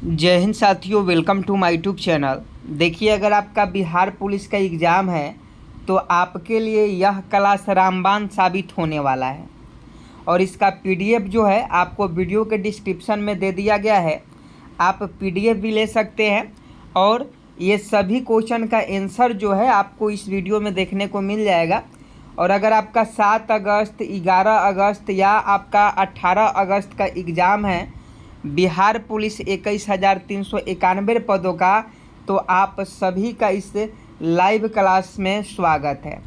जय हिंद साथियों, welcome to my YouTube channel. देखिए, अगर आपका बिहार पुलिस का एग्ज़ाम है तो आपके लिए यह क्लास रामबाण साबित होने वाला है। और इसका पीडीएफ जो है आपको वीडियो के डिस्क्रिप्शन में दे दिया गया है। आप पीडीएफ भी ले सकते हैं और ये सभी क्वेश्चन का आंसर जो है आपको इस वीडियो में देखने को मिल जाएगा। और अगर आपका 7 अगस्त, 11 अगस्त या आपका 18 अगस्त का एग्ज़ाम है बिहार पुलिस 21,391 पदों का, तो आप सभी का इस लाइव क्लास में स्वागत है।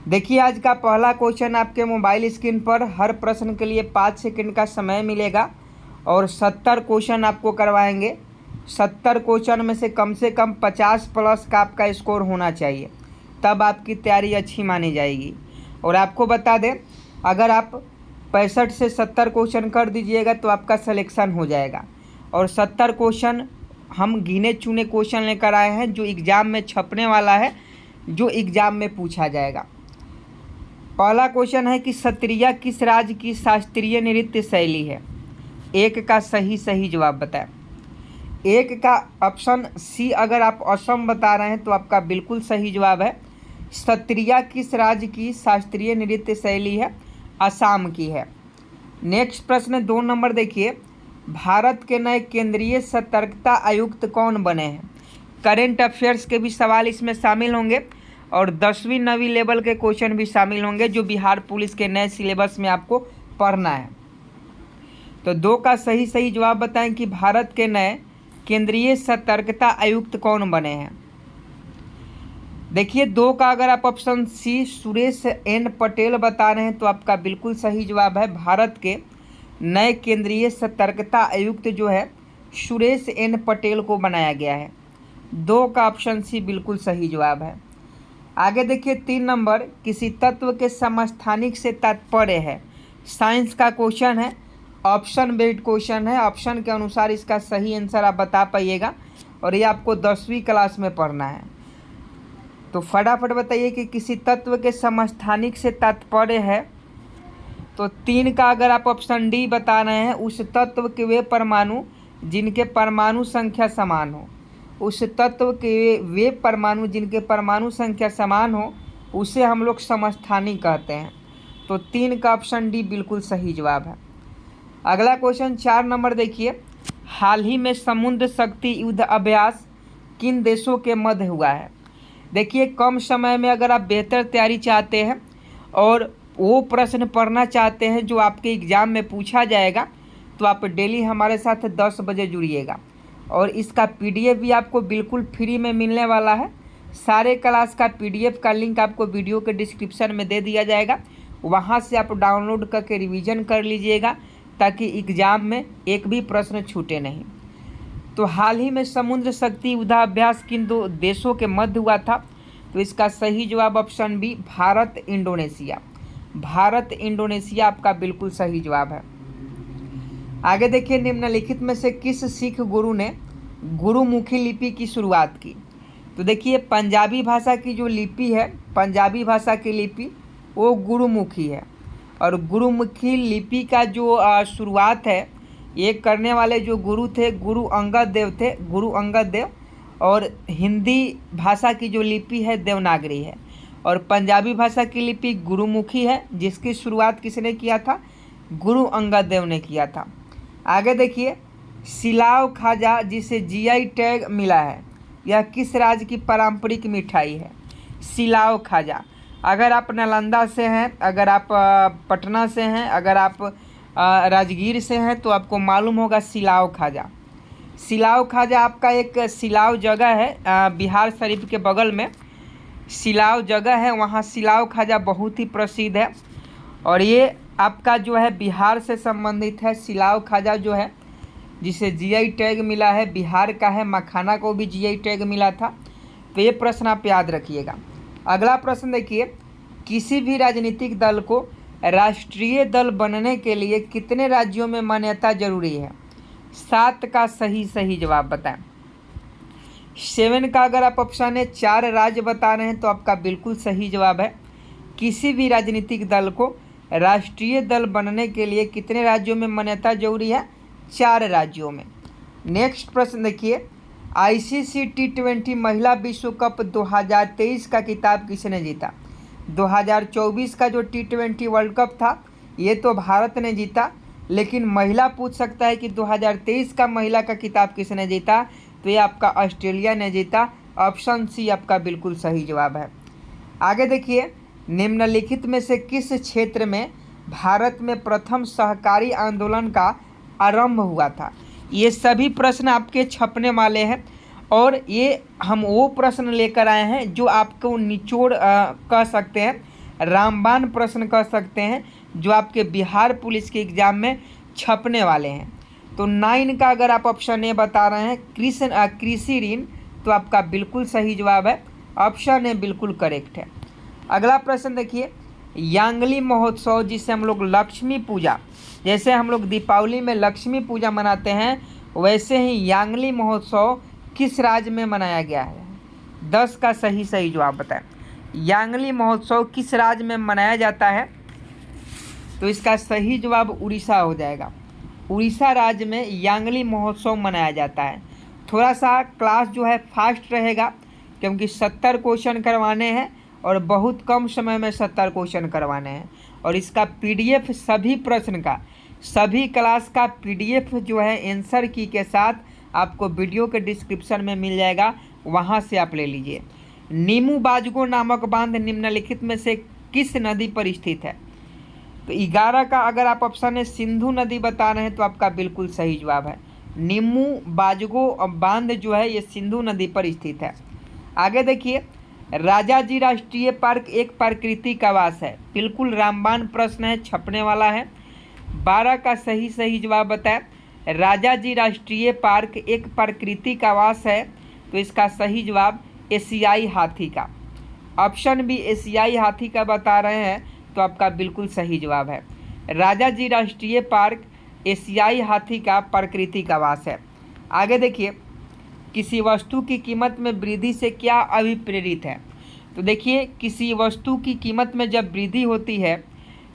देखिए, आज का पहला क्वेश्चन आपके मोबाइल स्क्रीन पर। हर प्रश्न के लिए 5 सेकंड का समय मिलेगा और 70 क्वेश्चन आपको करवाएंगे। 70 क्वेश्चन में से कम 50 प्लस का आपका स्कोर होना चाहिए, तब आपकी तैयारी अच्छी मानी जाएगी। और आपको बता दें, अगर आप 65 से 70 क्वेश्चन कर दीजिएगा तो आपका सिलेक्शन हो जाएगा। और 70 क्वेश्चन हम गिने चुने क्वेश्चन लेकर आए हैं जो एग्ज़ाम में छपने वाला है, जो एग्ज़ाम में पूछा जाएगा। पहला क्वेश्चन है कि सत्रिया किस राज्य की शास्त्रीय नृत्य शैली है? एक का सही जवाब बताएं। एक का ऑप्शन सी, अगर आप असम बता रहे हैं तो आपका बिल्कुल सही जवाब है। सत्रिया किस राज्य की शास्त्रीय नृत्य शैली है? असम की है। नेक्स्ट प्रश्न 2 नंबर देखिए, भारत के नए केंद्रीय सतर्कता आयुक्त कौन बने हैं? करेंट अफेयर्स के भी सवाल इसमें शामिल होंगे और 10वीं 9वीं लेवल के क्वेश्चन भी शामिल होंगे जो बिहार पुलिस के नए सिलेबस में आपको पढ़ना है। तो 2 का सही जवाब बताएं कि भारत के नए केंद्रीय सतर्कता आयुक्त कौन बने हैं। देखिए, 2 का अगर आप option C Suresh N Patel बता रहे हैं तो आपका बिल्कुल सही जवाब है। भारत के नए केंद्रीय सतर्कता आयुक्त जो है सुरेश एन पटेल को बनाया गया है। 2 का ऑप्शन सी बिल्कुल सही जवाब है। आगे देखिए, 3 नंबर, किसी तत्व के समस्थानिक से तात्पर्य है। साइंस का क्वेश्चन है, ऑप्शन बेस्ड क्वेश्चन है। ऑप्शन के अनुसार इसका सही आंसर आप बता पाइएगा और ये आपको 10वीं क्लास में पढ़ना है। तो फटाफट बताइए कि किसी तत्व के समस्थानिक से तात्पर्य है। तो 3 का अगर आप ऑप्शन डी बता रहे हैं, उस तत्व के वे परमाणु जिनके परमाणु संख्या समान हो। उस तत्व के वे परमाणु जिनके परमाणु संख्या समान हो उसे हम लोग समस्थानिक कहते हैं। तो 3 का ऑप्शन डी बिल्कुल सही जवाब है। अगला क्वेश्चन 4 नंबर देखिए, हाल ही में समुद्र शक्ति युद्ध अभ्यास किन देशों के मध्य हुआ है? देखिए, कम समय में अगर आप बेहतर तैयारी चाहते हैं और वो प्रश्न पढ़ना चाहते हैं जो आपके एग्ज़ाम में पूछा जाएगा, तो आप डेली हमारे साथ 10 बजे जुड़िएगा। और इसका पीडीएफ भी आपको बिल्कुल फ्री में मिलने वाला है। सारे क्लास का पीडीएफ का लिंक आपको वीडियो के डिस्क्रिप्शन में दे दिया जाएगा, वहाँ से आप डाउनलोड करके रिवीजन कर लीजिएगा ताकि एग्ज़ाम में एक भी प्रश्न छूटे नहीं। तो हाल ही में समुद्र शक्ति युद्धाभ्यास किन 2 देशों के मध्य हुआ था? तो इसका सही जवाब option B, Bharat Indonesia. Bharat Indonesia आपका बिल्कुल सही जवाब है। आगे देखिए, निम्नलिखित में से किस सिख गुरु ने गुरुमुखी लिपि की शुरुआत की? तो देखिए, पंजाबी भाषा की जो लिपि है, पंजाबी भाषा की लिपि वो गुरुमुखी है। और गुरुमुखी लिपि का जो शुरुआत है ये करने वाले जो गुरु थे, गुरु अंगद देव थे, गुरु अंगद देव। और हिंदी भाषा की जो लिपि है देवनागरी है और पंजाबी भाषा की लिपि गुरुमुखी है, जिसकी शुरुआत किसने किया था? गुरु अंगद देव ने किया था। आगे देखिए, सिलाव खाजा जिसे जीआई टैग मिला है, यह किस राज्य की पारंपरिक मिठाई है? सिलाव खाजा। अगर आप नालंदा से हैं, अगर आप पटना से हैं, अगर आप राजगीर से हैं तो आपको मालूम होगा सिलाव खाजा। सिलाव खाजा आपका एक सिलाव जगह है बिहार शरीफ के बगल में सिलाव जगह है, वहाँ सिलाव खाजा बहुत ही प्रसिद्ध है। और ये आपका जो है बिहार से संबंधित है। सिलाव खाजा जो है जिसे जीआई टैग मिला है, बिहार का है। मखाना को भी जीआई टैग मिला था। तो ये प्रश्न आप याद रखिएगा। अगला प्रश्न देखिए, किसी भी राजनीतिक दल को राष्ट्रीय दल बनने के लिए कितने राज्यों में मान्यता जरूरी है? 7 का सही जवाब बताएं। 7 का अगर आप ऑप्शन है 4 राज्य बता रहे हैं तो आपका बिल्कुल सही जवाब है। किसी भी राजनीतिक दल को राष्ट्रीय दल बनने के लिए कितने राज्यों में मान्यता जरूरी है? 4 राज्यों में। नेक्स्ट प्रश्न देखिए, आईसीसी T20 महिला विश्व कप 2023 का खिताब किसने जीता? 2024 का जो T20 वर्ल्ड कप था ये तो भारत ने जीता, लेकिन महिला पूछ सकता है कि 2023 का महिला का खिताब किसने जीता, तो ये आपका ऑस्ट्रेलिया ने जीता। ऑप्शन सी आपका बिल्कुल सही जवाब है। आगे देखिए, निम्नलिखित में से किस क्षेत्र में भारत में प्रथम सहकारी आंदोलन का आरंभ हुआ था? ये सभी प्रश्न आपके छपने वाले हैं और ये हम वो प्रश्न लेकर आए हैं जो आपको निचोड़ कह सकते हैं, रामबाण प्रश्न कह सकते हैं, जो आपके बिहार पुलिस के एग्ज़ाम में छपने वाले हैं। तो 9 का अगर आप ऑप्शन ए बता रहे हैं कृषि ऋण, तो आपका बिल्कुल सही जवाब है, ऑप्शन ए बिल्कुल करेक्ट है। अगला प्रश्न देखिए, यांगली महोत्सव जिसे हम लोग लक्ष्मी पूजा, जैसे हम लोग दीपावली में लक्ष्मी पूजा मनाते हैं, वैसे ही यांगली महोत्सव किस राज्य में मनाया गया है? 10 का सही जवाब बताएं। यांगली महोत्सव किस राज्य में मनाया जाता है? तो इसका सही जवाब उड़ीसा हो जाएगा। उड़ीसा राज्य में यांगली महोत्सव मनाया जाता है। थोड़ा सा क्लास जो है फास्ट रहेगा क्योंकि 70 क्वेश्चन करवाने हैं और बहुत कम समय में 70 क्वेश्चन करवाने हैं। और इसका PDF सभी प्रश्न का, सभी क्लास का PDF जो है आंसर की के साथ आपको वीडियो के डिस्क्रिप्शन में मिल जाएगा, वहाँ से आप ले लीजिए। नीमू बाजगो नामक बांध निम्नलिखित में से किस नदी पर स्थित है? तो 11 का अगर आप ऑप्शन है सिंधु नदी बता रहे हैं तो आपका बिल्कुल सही जवाब है। नीमू बाजगो बांध जो है ये सिंधु नदी पर स्थित है। आगे देखिए, राजाजी राष्ट्रीय पार्क एक प्राकृतिक आवास है, बिल्कुल रामबाण प्रश्न है, छपने वाला है। 12 का सही जवाब बताएं। राजाजी राष्ट्रीय पार्क एक प्राकृतिक आवास है, तो इसका सही जवाब एशियाई हाथी का, ऑप्शन बी एशियाई हाथी का बता रहे हैं, तो आपका बिल्कुल सही जवाब है। राजाजी राष्ट्रीय पार्क एशियाई हाथी का प्राकृतिक आवास है। आगे देखिए, किसी वस्तु की कीमत में वृद्धि से क्या अभिप्रेरित है? तो देखिए, किसी वस्तु की कीमत में जब वृद्धि होती है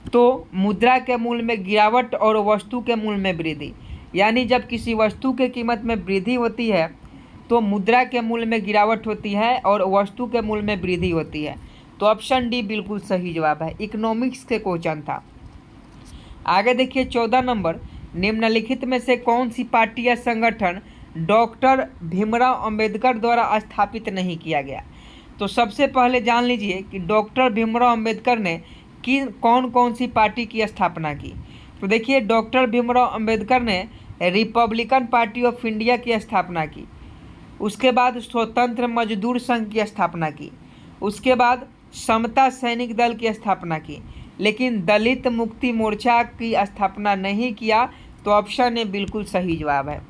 तो मुद्रा के मूल्य में गिरावट और वस्तु के मूल्य में वृद्धि, यानी जब किसी वस्तु के कीमत में वृद्धि होती है तो मुद्रा के मूल्य में गिरावट होती है और वस्तु के मूल्य में वृद्धि होती है। तो ऑप्शन डी बिल्कुल सही जवाब है, इकोनॉमिक्स के क्वेश्चन था। आगे देखिए, 14 नंबर, निम्नलिखित में से कौन सी पार्टी या संगठन डॉक्टर भीमराव अंबेडकर द्वारा स्थापित नहीं किया गया? तो सबसे पहले जान लीजिए कि डॉक्टर भीमराव अंबेडकर ने कौन सी पार्टी की स्थापना की। तो देखिए, डॉक्टर भीमराव अंबेडकर ने रिपब्लिकन पार्टी ऑफ इंडिया की स्थापना की, उसके बाद स्वतंत्र मजदूर संघ की स्थापना की, उसके बाद समता सैनिक दल की स्थापना की, लेकिन दलित मुक्ति मोर्चा की स्थापना नहीं किया। तो ऑप्शन ए बिल्कुल सही जवाब है।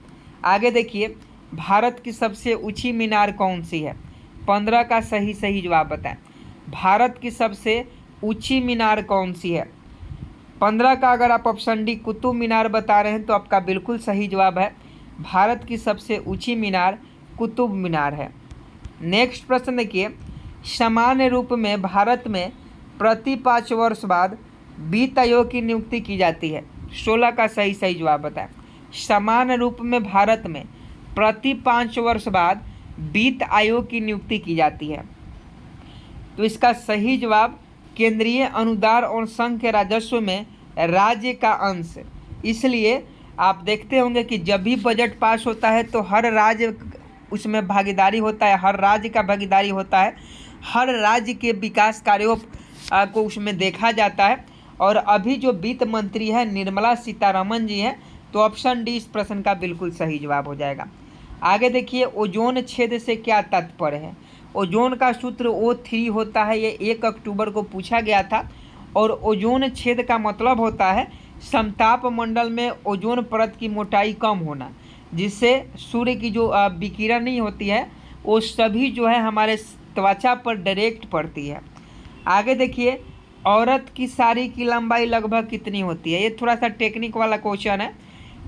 आगे देखिए, भारत की सबसे ऊंची मीनार कौन सी है? 15 का सही जवाब बताएं। भारत की सबसे ऊंची मीनार कौन सी है? 15 का अगर आप ऑप्शन डी कुतुब मीनार बता रहे हैं तो आपका बिल्कुल सही जवाब है। भारत की सबसे ऊंची मीनार कुतुब मीनार है। नेक्स्ट प्रश्न देखिए, सामान्य रूप में भारत में प्रति 5 वर्ष बाद वित्त आयोग की नियुक्ति की जाती है। 16 का सही जवाब बताएं। सामान्य रूप में भारत में प्रति 5 वर्ष बाद वित्त आयोग की नियुक्ति की जाती है। तो इसका सही जवाब केंद्रीय अनुदान और संघ के राजस्व में राज्य का अंश। इसलिए आप देखते होंगे कि जब भी बजट पास होता है तो हर राज्य उसमें भागीदारी होता है, हर राज्य का भागीदारी होता है, हर राज्य के विकास कार्यों को उसमें देखा जाता है। और अभी जो वित्त मंत्री है निर्मला सीतारमण जी हैं, तो ऑप्शन डी इस प्रश्न का बिल्कुल सही जवाब हो जाएगा। आगे देखिए, ओजोन छेद से क्या तात्पर्य है? ओजोन का सूत्र O3 होता है, ये 1 अक्टूबर को पूछा गया था। और ओजोन छेद का मतलब होता है समताप मंडल में ओजोन परत की मोटाई कम होना, जिससे सूर्य की जो विकिरण नहीं होती है वो सभी जो है हमारे त्वचा पर डायरेक्ट पड़ती है। आगे देखिए, औरत की साड़ी की लंबाई लगभग कितनी होती है? ये थोड़ा सा टेक्निक वाला क्वेश्चन है,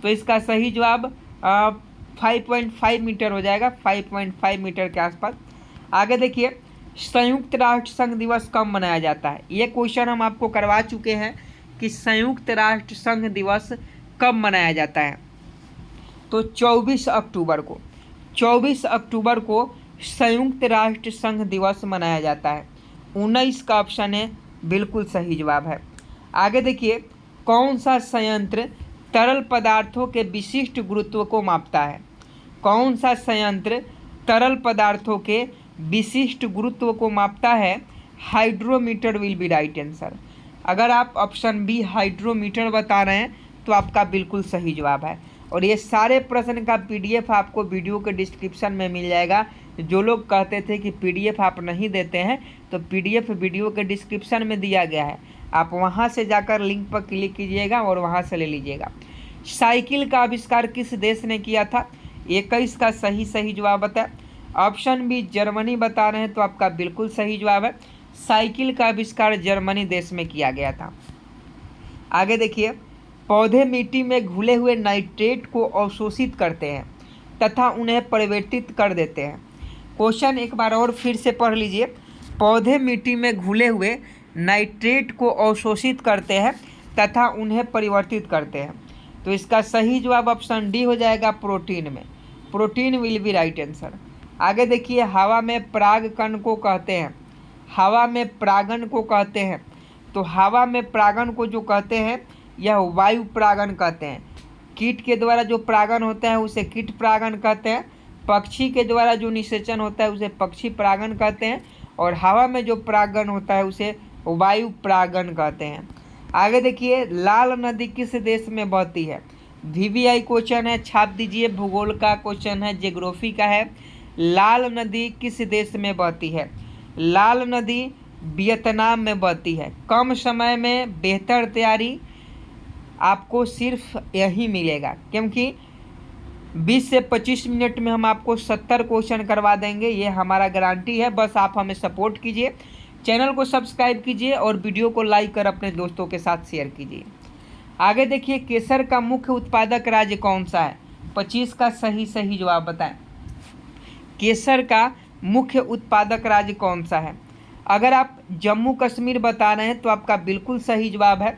तो इसका सही जवाब 5.5 मीटर हो जाएगा, 5.5 मीटर के आसपास। आगे देखिए, संयुक्त राष्ट्र संघ दिवस कब मनाया जाता है? ये क्वेश्चन हम आपको करवा चुके हैं कि संयुक्त राष्ट्र संघ दिवस कब मनाया जाता है। तो 24 अक्टूबर को संयुक्त राष्ट्र संघ दिवस मनाया जाता है। 19 का ऑप्शन है बिल्कुल सही जवाब है। आगे देखिए, कौन सा संयंत्र तरल पदार्थों के विशिष्ट गुरुत्व को मापता है? कौन सा संयंत्र तरल पदार्थों के विशिष्ट गुरुत्व को मापता है? Hydrometer will be right answer. अगर आप ऑप्शन बी हाइड्रोमीटर बता रहे हैं तो आपका बिल्कुल सही जवाब है। और ये सारे प्रश्न का पीडीएफ आपको वीडियो के डिस्क्रिप्शन में मिल जाएगा। जो लोग कहते थे कि पीडीएफ आप नहीं देते हैं, तो पीडीएफ वीडियो के डिस्क्रिप्शन में दिया गया है, आप वहां से जाकर लिंक पर क्लिक कीजिएगा और वहां से ले लीजिएगा। साइकिल का आविष्कार किस देश ने किया था? 21 का सही जवाब बताए। ऑप्शन बी जर्मनी बता रहे हैं तो आपका बिल्कुल सही जवाब है। साइकिल का आविष्कार जर्मनी देश में किया गया था। आगे देखिए, पौधे मिट्टी में घुले हुए नाइट्रेट को अवशोषित करते हैं तथा उन्हें परिवर्तित कर देते हैं। क्वेश्चन एक बार और फिर से पढ़ लीजिए। पौधे मिट्टी में घुले हुए नाइट्रेट को अवशोषित करते हैं तथा उन्हें परिवर्तित करते हैं। तो इसका सही जवाब ऑप्शन डी हो जाएगा, प्रोटीन में। Protein will be right answer. आगे देखिए, हवा में परागकण को कहते हैं, हवा में परागण को कहते हैं। तो हवा में परागण को जो कहते हैं यह वायु परागण कहते हैं। कीट के द्वारा जो परागण होता है उसे कीट परागण कहते हैं। पक्षी के द्वारा जो निषेचन होता है उसे पक्षी परागण कहते हैं। और हवा में जो परागण होता है उसे वायु परागण कहते हैं। आगे देखिए, लाल नदी किस देश में बहती है? वीवीआई क्वेश्चन है, छाप दीजिए। भूगोल का क्वेश्चन है, ज्योग्राफी का है। लाल नदी किस देश में बहती है? लाल नदी वियतनाम में बहती है। कम समय में बेहतर तैयारी आपको सिर्फ यही मिलेगा, क्योंकि 20 से 25 मिनट में हम आपको 70 क्वेश्चन करवा देंगे, ये हमारा गारंटी है। बस आप हमें सपोर्ट कीजिए, चैनल को सब्सक्राइब कीजिए और वीडियो को लाइक कर अपने दोस्तों के साथ शेयर कीजिए। आगे देखिए, केसर का मुख्य उत्पादक राज्य कौन सा है? 25 का सही जवाब बताएं। केसर का मुख्य उत्पादक राज्य कौन सा है? अगर आप जम्मू कश्मीर बता रहे हैं तो आपका बिल्कुल सही जवाब है।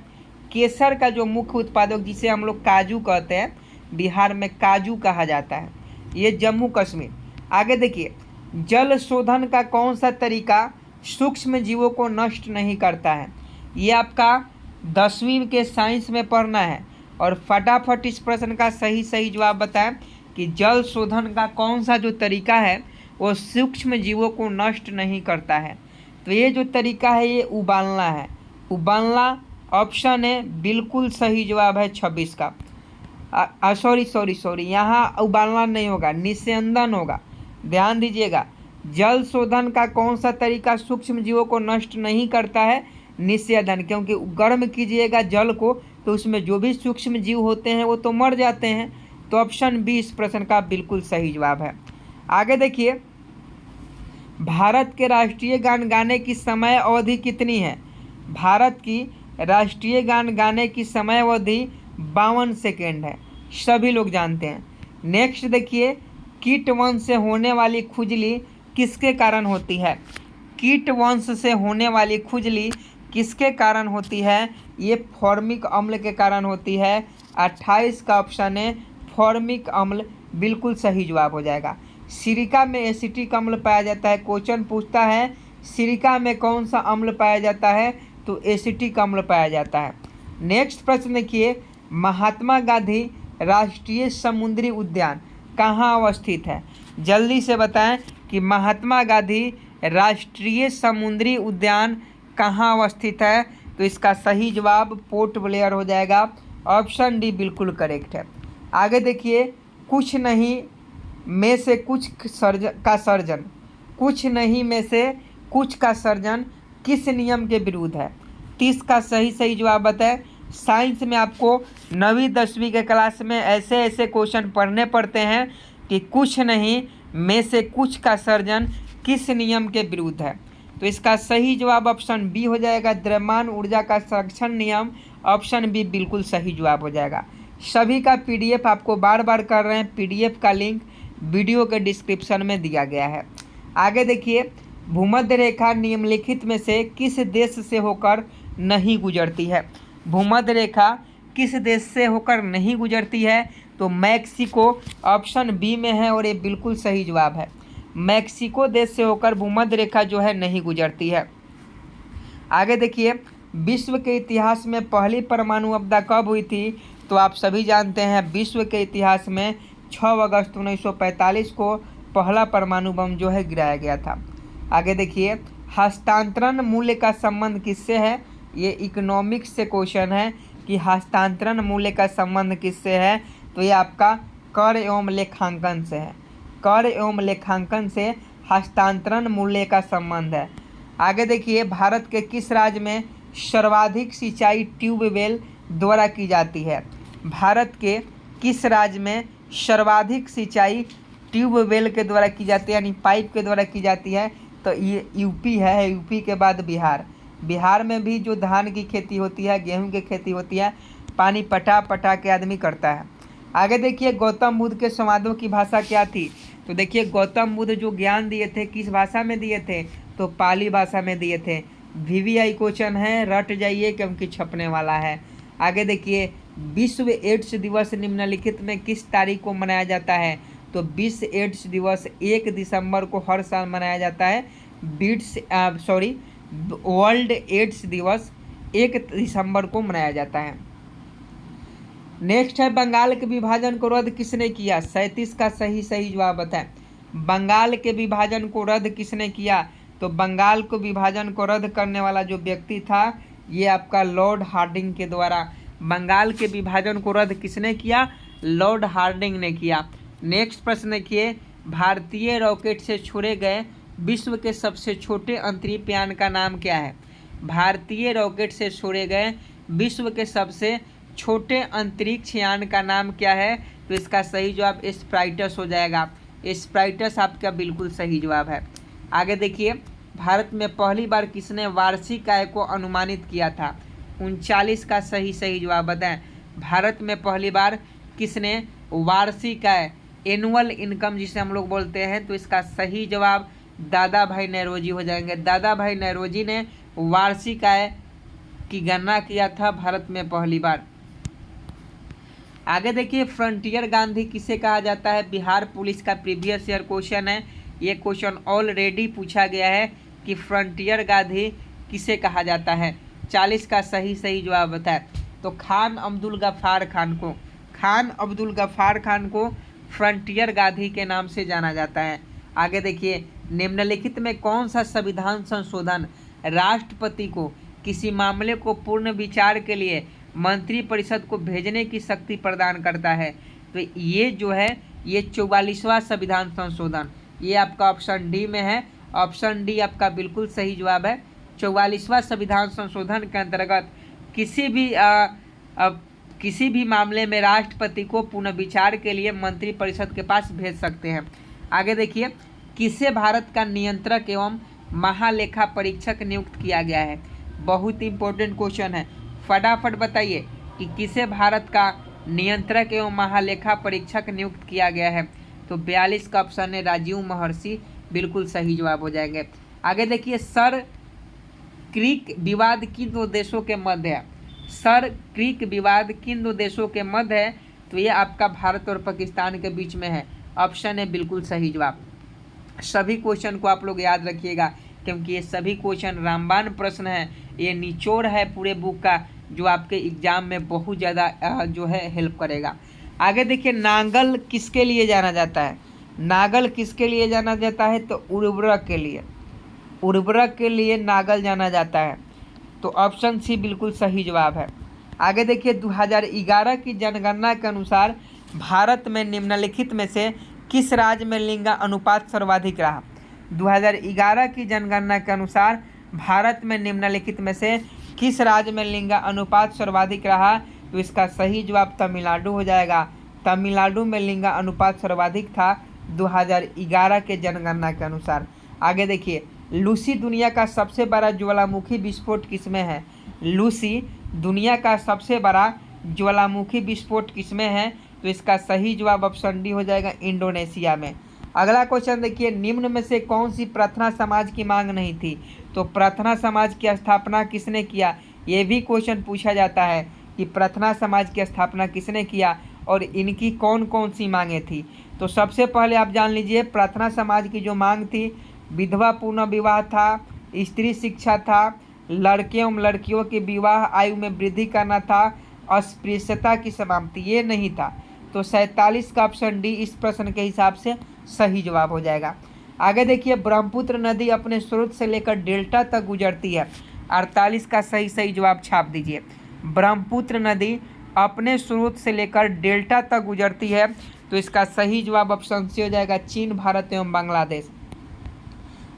केसर का जो मुख्य उत्पादक, जिसे हम लोग काजू कहते हैं, बिहार में काजू कहा जाता है, ये जम्मू कश्मीर। आगे देखिए, जल शोधन का कौन सा तरीका सूक्ष्म जीवों को नष्ट नहीं करता है? ये आपका 10वीं के साइंस में पढ़ना है। और फटाफट इस प्रश्न का सही जवाब बताएं कि जल शोधन का कौन सा जो तरीका है वो सूक्ष्म जीवों को नष्ट नहीं करता है? तो ये जो तरीका है ये उबालना है। उबालना ऑप्शन है बिल्कुल सही जवाब है 26 का। सॉरी, यहाँ उबालना नहीं होगा, निस्यंदन होगा। ध्यान दीजिएगा, जल शोधन का कौन सा तरीका सूक्ष्म जीवों को नष्ट नहीं करता है? निस्यंदन, क्योंकि गर्म कीजिएगा जल को तो उसमें जो भी सूक्ष्म जीव होते हैं वो तो मर जाते हैं। तो ऑप्शन बी इस प्रश्न का बिल्कुल सही जवाब है। आगे देखिए, भारत के राष्ट्रीय गान गाने की समय अवधि कितनी है? भारत की राष्ट्रीय गान गाने की समय अवधि 52 सेकेंड है, सभी लोग जानते हैं। नेक्स्ट देखिए, कीट वंश से होने वाली खुजली किसके कारण होती है? कीट वंश से होने वाली खुजली किसके कारण होती है? ये फॉर्मिक अम्ल के कारण होती है। 28 का ऑप्शन है फॉर्मिक अम्ल, बिल्कुल सही जवाब हो जाएगा। सिरिका में एसिटिक अम्ल पाया जाता है। क्वेश्चन पूछता है सिरिका में कौन सा अम्ल पाया जाता है? तो एसिटिक अम्ल पाया जाता है। नेक्स्ट प्रश्न देखिए, महात्मा गांधी राष्ट्रीय समुद्री उद्यान कहाँ अवस्थित है? जल्दी से बताएं कि महात्मा गांधी राष्ट्रीय समुद्री उद्यान कहाँ अवस्थित है? तो इसका सही जवाब पोर्ट ब्लेयर हो जाएगा। ऑप्शन डी बिल्कुल करेक्ट है। आगे देखिए, कुछ नहीं में से कुछ का सर्जन, कुछ नहीं में से कुछ का सर्जन किस नियम के विरुद्ध है? 30 का सही जवाब बताएं। साइंस में आपको 9वीं 10वीं के क्लास में ऐसे क्वेश्चन पढ़ने पड़ते हैं कि कुछ नहीं में से कुछ का सर्जन किस नियम के विरुद्ध है? तो इसका सही जवाब ऑप्शन बी हो जाएगा, द्रव्यमान ऊर्जा का संरक्षण नियम। ऑप्शन बी बिल्कुल सही जवाब हो जाएगा। सभी का पीडीएफ आपको बार कर रहे हैं, पीडीएफ का लिंक वीडियो के डिस्क्रिप्शन में दिया गया है। आगे देखिए, भूमध्य रेखा निम्नलिखित में से किस देश से होकर नहीं गुजरती है? भूमध्य रेखा किस देश से होकर नहीं गुजरती है? तो मैक्सिको ऑप्शन बी में है और ये बिल्कुल सही जवाब है। मैक्सिको देश से होकर भूमध्य रेखा जो है नहीं गुजरती है। आगे देखिए, विश्व के इतिहास में पहली परमाणु आपदा कब हुई थी? तो आप सभी जानते हैं विश्व के इतिहास में 6 अगस्त 1945 को पहला परमाणु बम जो है गिराया गया था। आगे देखिए, हस्तांतरण मूल्य का संबंध किससे है? ये इकोनॉमिक्स से क्वेश्चन है कि हस्तांतरण मूल्य का संबंध किससे है? तो ये आपका कर एवं लेखांकन से है। कर एवं लेखांकन से हस्तांतरण मूल्य का संबंध है। आगे देखिए, भारत के किस राज्य में सर्वाधिक सिंचाई ट्यूबवेल द्वारा की जाती है? भारत के किस राज्य में सर्वाधिक सिंचाई ट्यूबवेल के द्वारा की जाती है, यानी पाइप के द्वारा की जाती है? तो ये यूपी है। यूपी के बाद बिहार। बिहार में भी जो धान की खेती होती है, गेहूं की खेती होती है, पानी पटा पटा के आदमी करता है। आगे देखिए, गौतम बुद्ध के संवादों की भाषा क्या थी? तो देखिए, गौतम बुद्ध जो ज्ञान दिए थे किस भाषा में दिए थे? तो पाली भाषा में दिए थे। VVI क्वेश्चन है, रट जाइए क्योंकि छपने वाला है। आगे देखिए, विश्व एड्स दिवस निम्नलिखित में किस तारीख को मनाया जाता है? तो विश्व एड्स दिवस 1 दिसंबर को हर साल मनाया जाता है। वर्ल्ड एड्स दिवस 1 दिसंबर को मनाया जाता है। नेक्स्ट है, बंगाल के विभाजन को रद्द किसने किया? 37 का सही जवाब बताएं। बंगाल के विभाजन को रद्द किसने किया? तो बंगाल को विभाजन को रद्द करने वाला जो व्यक्ति था ये आपका लॉर्ड हार्डिंग के द्वारा। बंगाल के विभाजन को रद्द किसने किया? लॉर्ड हार्डिंग ने किया। नेक्स्ट प्रश्न देखिए, भारतीय रॉकेट से छोड़े गए विश्व के सबसे छोटे अंतरिक्ष यान का नाम क्या है? भारतीय रॉकेट से छोड़े गए विश्व के सबसे छोटे अंतरिक्ष यान का नाम क्या है? तो इसका सही जवाब स्प्राइटस हो जाएगा। स्प्राइटस आपका बिल्कुल सही जवाब है। आगे देखिए, भारत में पहली बार किसने वार्षिक आय को अनुमानित किया था? 39 का सही जवाब बताएं। भारत में पहली बार किसने वार्षिक आय, एनुअल इनकम जिसे हम लोग बोलते हैं, तो इसका सही जवाब दादा भाई नौरोजी हो जाएंगे। दादा भाई नौरोजी ने वार्षिक आय की गणना किया था भारत में पहली बार। आगे देखिए, फ्रंटियर गांधी किसे कहा जाता है? बिहार पुलिस का प्रीवियस ईयर क्वेश्चन है। ये क्वेश्चन ऑलरेडी पूछा गया है कि फ्रंटियर गांधी किसे कहा जाता है। 40 का सही जवाब बताए। तो खान अब्दुल गफ्फार खान को फ्रंटियर गांधी के नाम से जाना जाता है। आगे देखिए, निम्नलिखित में कौन सा संविधान संशोधन राष्ट्रपति को किसी मामले को पूर्ण विचार के लिए मंत्रिपरिषद को भेजने की शक्ति प्रदान करता है? तो ये जो है ये 44वां संविधान संशोधन, ये आपका ऑप्शन डी में है। ऑप्शन डी आपका बिल्कुल सही जवाब है। 44वां संविधान संशोधन के अंतर्गत किसी भी मामले में राष्ट्रपति को पुनः विचार के लिए मंत्रिपरिषद के पास भेज सकते हैं। आगे देखिए, किसे भारत का नियंत्रक एवं महालेखा परीक्षक नियुक्त किया गया है? बहुत इंपॉर्टेंट क्वेश्चन है, फटाफट बताइए कि किसे भारत का नियंत्रक एवं महालेखा परीक्षक नियुक्त किया गया है? तो 42 का ऑप्शन है राजीव महर्षि, बिल्कुल सही जवाब हो जाएंगे। आगे देखिए, सर क्रीक विवाद किन दो देशों के मध्य है? सर क्रीक विवाद किन दो देशों के मध्य है? तो ये आपका भारत और पाकिस्तान के बीच में है। ऑप्शन है बिल्कुल सही जवाब। सभी क्वेश्चन को आप लोग याद रखिएगा क्योंकि ये सभी क्वेश्चन रामबाण प्रश्न है। ये निचोड़ है पूरे बुक का जो आपके एग्जाम में बहुत ज़्यादा जो है हेल्प करेगा। आगे देखिए, नांगल किसके लिए जाना जाता है? नागल किसके लिए जाना जाता है? तो उर्वरक के लिए। उर्वरक के लिए नागल जाना जाता है। तो ऑप्शन सी बिल्कुल सही जवाब है। आगे देखिए, 2011 की जनगणना के अनुसार भारत में निम्नलिखित में से किस राज्य में लिंग अनुपात सर्वाधिक रहा? 2011 की जनगणना के अनुसार भारत में निम्नलिखित में से किस राज्य में लिंग अनुपात सर्वाधिक रहा? तो इसका सही जवाब तमिलनाडु हो जाएगा। तमिलनाडु में लिंग अनुपात सर्वाधिक था 2011 के जनगणना के अनुसार। आगे देखिए, लूसी दुनिया का सबसे बड़ा ज्वालामुखी विस्फोट किसमें है? लूसी दुनिया का सबसे बड़ा ज्वालामुखी विस्फोट किसमें है? तो इसका सही जवाब ऑप्शन डी हो जाएगा, इंडोनेशिया में। अगला क्वेश्चन देखिए, निम्न में से कौन सी प्रार्थना समाज की मांग नहीं थी? तो प्रार्थना समाज की स्थापना किसने किया? ये भी क्वेश्चन पूछा जाता है कि प्रार्थना समाज की स्थापना किसने किया? और इनकी कौन कौन सी मांगे थी। तो सबसे पहले आप जान लीजिए, प्रार्थना समाज की जो मांग थी, विधवा पुनर्विवाह था, स्त्री शिक्षा था, लड़के एवं लड़कियों की विवाह आयु में वृद्धि करना था, अस्पृश्यता की समाप्ति, ये नहीं था। तो 47 का ऑप्शन डी इस प्रश्न के हिसाब से सही जवाब हो जाएगा। आगे देखिए, ब्रह्मपुत्र नदी अपने स्रोत से लेकर डेल्टा तक गुजरती है। 48 का सही जवाब छाप दीजिए। ब्रह्मपुत्र नदी अपने स्रोत से लेकर डेल्टा तक गुजरती है, तो इसका सही जवाब ऑप्शन सी हो जाएगा, चीन, भारत एवं बांग्लादेश।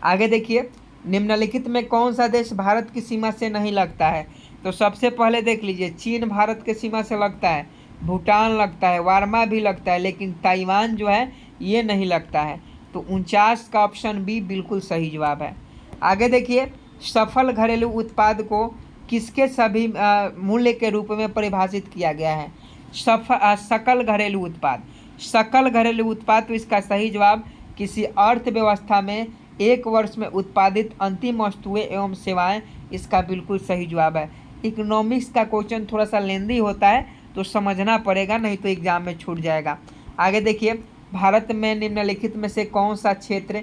आगे देखिए, निम्नलिखित में कौन सा देश भारत की सीमा से नहीं लगता है। तो सबसे पहले देख लीजिए, चीन भारत के सीमा से लगता है, भूटान लगता है, वार्मा भी लगता है, लेकिन ताइवान जो है ये नहीं लगता है। तो 49 का ऑप्शन बी बिल्कुल सही जवाब है। आगे देखिए, सफल घरेलू उत्पाद को किसके सभी मूल्य के रूप में परिभाषित किया गया है। सकल घरेलू उत्पाद, सकल घरेलू उत्पाद, तो इसका सही जवाब किसी अर्थव्यवस्था में एक वर्ष में उत्पादित अंतिम वस्तुएं एवं सेवाएं, इसका बिल्कुल सही जवाब है। इकोनॉमिक्स का क्वेश्चन थोड़ा सा लेंदी होता है तो समझना पड़ेगा, नहीं तो एग्जाम में छूट जाएगा। आगे देखिए, भारत में निम्नलिखित में से कौन सा क्षेत्र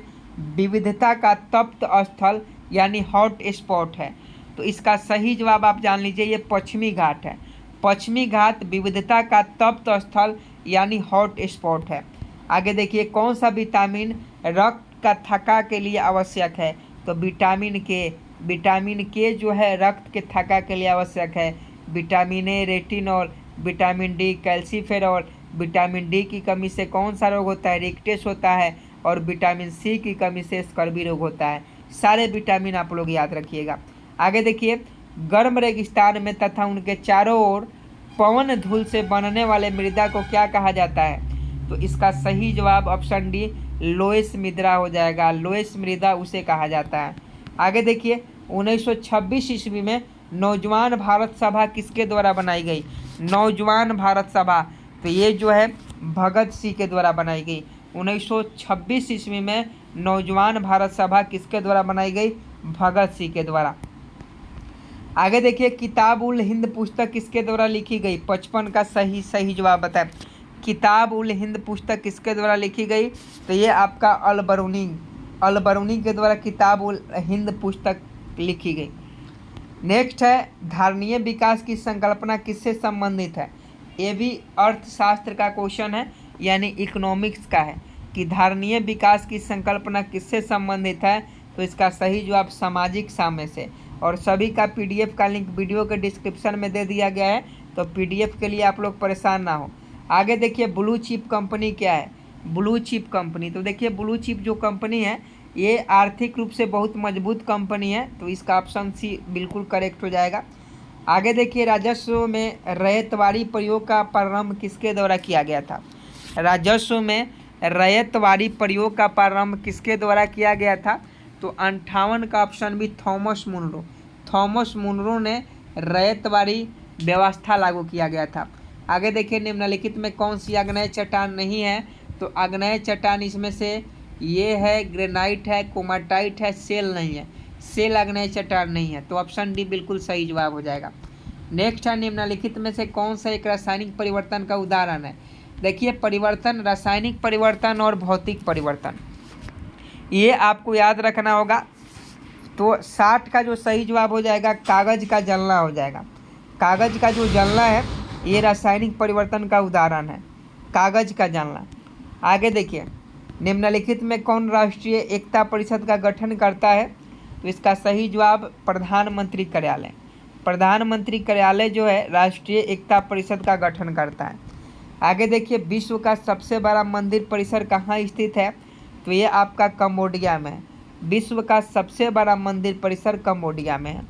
विविधता का तप्त स्थल यानी हॉट स्पॉट है। तो इसका सही जवाब आप जान लीजिए, ये पश्चिमी घाट है। पश्चिमी घाट विविधता का तप्त स्थल यानी हॉट स्पॉट है। आगे देखिए, कौन सा विटामिन रक्त का थक्का के लिए आवश्यक है। तो विटामिन के जो है रक्त के थक्का के लिए आवश्यक है। Vitamin A retinol, vitamin D calciferol, vitamin D की कमी से कौन सा रोग होता है, रिकटेस होता है, और विटामिन सी की कमी से स्कर्वी रोग होता है। सारे विटामिन आप लोग याद रखिएगा। आगे देखिए, गर्म रेगिस्तान में तथा उनके चारों ओर पवन धूल से बनने वाले मृदा को क्या कहा जाता है। तो इसका सही जवाब ऑप्शन डी लोएस मृदा हो जाएगा। लोएस मृदा उसे कहा जाता है। आगे देखिए, 1926 ईस्वी में नौजवान भारत सभा किसके द्वारा बनाई गई। नौजवान भारत सभा, तो ये जो है भगत सिंह के द्वारा बनाई गई। 1926 ईस्वी में नौजवान भारत सभा किसके द्वारा बनाई गई, भगत सिंह के द्वारा। आगे देखिए, किताब उल हिंद पुस्तक किसके द्वारा लिखी गई। 55 का सही जवाब बताएं। किताब उल हिंद पुस्तक किसके द्वारा लिखी गई। तो ये आपका अल-बरूनी के द्वारा किताब उल हिंद पुस्तक लिखी गई। नेक्स्ट है, धारणीय विकास की संकल्पना किससे संबंधित है। ये भी अर्थशास्त्र का क्वेश्चन है, यानी इकोनॉमिक्स का है कि धारणीय विकास की संकल्पना किससे संबंधित है। तो इसका सही जवाब सामाजिक साम्य से। और सभी का पीडीएफ का लिंक वीडियो के डिस्क्रिप्शन में दे दिया गया है, तो पीडीएफ के लिए आप लोग परेशान ना हो। आगे देखिए, ब्लू चिप कंपनी क्या है। ब्लू चिप कंपनी, तो देखिए ब्लू चिप जो कंपनी है ये आर्थिक रूप से बहुत मजबूत कंपनी है, तो इसका ऑप्शन सी बिल्कुल करेक्ट हो जाएगा। आगे देखिए, राजस्व में रैयतवाड़ी प्रयोग का प्रारंभ किसके द्वारा किया गया था। राजस्व में रैयतवाड़ी प्रयोग का प्रारंभ किसके द्वारा किया गया था। तो 58 का ऑप्शन भी थॉमस मुनरो ने रैयतवाड़ी व्यवस्था लागू किया गया था। आगे देखिए, निम्नलिखित में कौन सी आग्नेय चट्टान नहीं है। तो आग्नेय चट्टान इसमें से ये है, ग्रेनाइट है, कोमाटाइट है, सेल नहीं है। सेल आग्नेय चट्टान नहीं है, तो ऑप्शन डी बिल्कुल सही जवाब हो जाएगा। नेक्स्ट है, निम्नलिखित में से कौन सा एक रासायनिक परिवर्तन का उदाहरण है। देखिए, परिवर्तन, रासायनिक परिवर्तन और भौतिक परिवर्तन, ये आपको याद रखना होगा। तो 60 का जो सही जवाब हो जाएगा, कागज़ का जलना हो जाएगा। कागज़ का जो जलना है ये रासायनिक परिवर्तन का उदाहरण है, कागज़ का जलना। आगे देखिए, निम्नलिखित में कौन राष्ट्रीय एकता परिषद का गठन करता है। तो इसका सही जवाब प्रधानमंत्री कार्यालय। प्रधानमंत्री कार्यालय जो है राष्ट्रीय एकता परिषद का गठन करता है। आगे देखिए, विश्व का सबसे बड़ा मंदिर परिसर कहाँ स्थित है। तो ये आपका कंबोडिया में है। विश्व का सबसे बड़ा मंदिर परिसर कंबोडिया में है।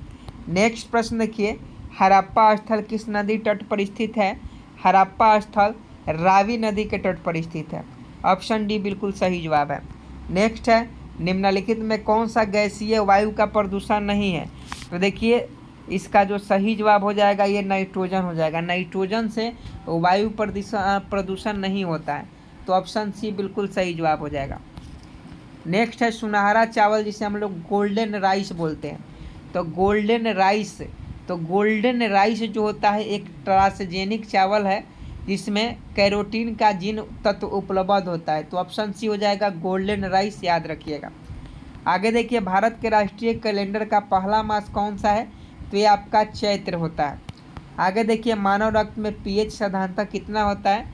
नेक्स्ट प्रश्न देखिए, हड़प्पा स्थल किस नदी तट पर स्थित है। हड़प्पा स्थल रावी नदी के तट पर स्थित है। ऑप्शन डी बिल्कुल सही जवाब है। नेक्स्ट है, निम्नलिखित में कौन सा गैसीय वायु का प्रदूषण नहीं है। तो देखिए, इसका जो सही जवाब हो जाएगा ये नाइट्रोजन हो जाएगा। नाइट्रोजन से वायु प्रदूषण नहीं होता है, तो ऑप्शन सी बिल्कुल सही जवाब हो जाएगा। नेक्स्ट है, सुनहरा चावल जिसे हम लोग गोल्डन राइस बोलते हैं। तो गोल्डन राइस जो होता है एक ट्रांसजेनिक चावल है। जिसमें कैरोटीन का जिन तत्व उपलब्ध होता है। तो ऑप्शन सी हो जाएगा गोल्डन राइस, याद रखिएगा। आगे देखिए, भारत के राष्ट्रीय कैलेंडर का पहला मास कौन सा है? तो ये आपका चैत्र होता है। आगे देखिए, मानव रक्त में पीएच साधारणतः कितना होता है?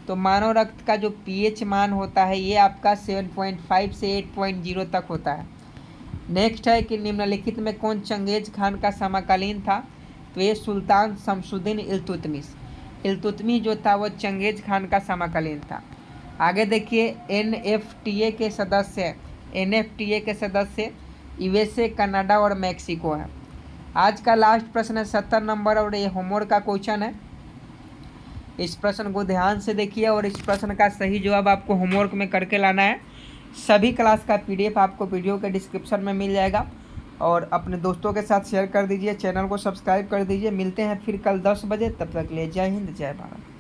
तो मानव रक्त का जो पीएच मान होता है ये आपका 7.5 से 8.0 तक होता है। नेक्स्ट है कि निम्नलिखित में कौन चंगेज खान का समकालीन था? तो ये सुल्तान शमसुद्दीन इल्तुतमिश। इल्तुतमिश जो था वो चंगेज खान का समकालीन था। आगे देखिए, एनएफटीए के सदस्य यूएसए, कनाडा और मैक्सिको है। आज का लास्ट प्रश्न है 70 नंबर और ये होमवर्क का क्वेश्चन है। इस प्रश्न को ध्यान से देखिए और इस प्रश्न का सही जवाब आपको होमवर्क में करके लाना है। सभी क्लास का पीडीएफ आपको वीडियो के डिस्क्रिप्शन में मिल जाएगा और अपने दोस्तों के साथ शेयर कर दीजिए, चैनल को सब्सक्राइब कर दीजिए। मिलते हैं फिर कल 10 बजे, तब तक के लिए जय हिंद, जय भारत।